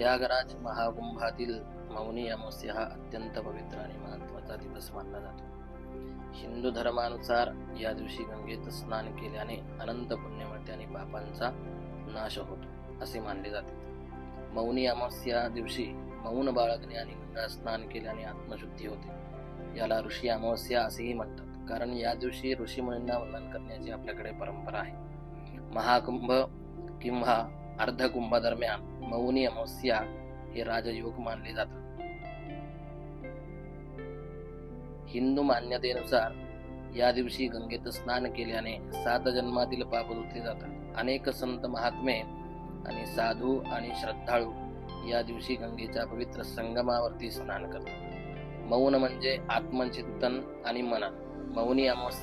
प्रयागराज महाकुंभातील मौनी अमावस्या हा अत्यंत पवित्र आणि महत्त्वाचा दिवस मानला जातो. हिंदू धर्मानुसार या दिवशी गंगेत स्नान केल्याने अनंत पुण्य मिळते आणि पापांचा नाश होतो असे मानले जाते. मौनी अमावस्या दिवशी मौन बाळगणे आणि गंगा स्नान केल्याने आत्मशुद्धी होते. याला ऋषी अमावस्या असेही म्हणतात, कारण या दिवशी ऋषीमुनींना वंदन करण्याची आपल्याकडे परंपरा आहे. महाकुंभ किंवा अर्धकुंभ दरम्यान मौनी अमावस्या हे राजयोग मानले जातात. हिंदू मान्यतेनुसार या दिवशी गंगेत स्नान केल्याने 7 जन्मातील पाप धुतले जातात. अनेक संत महात्मे आणि साधू आणि श्रद्धाळू या दिवशी गंगेच्या पवित्र संगमावरती स्नान करतात. मौन म्हणजे आत्मचिंतन आणि मनन. मौनी अमावस्या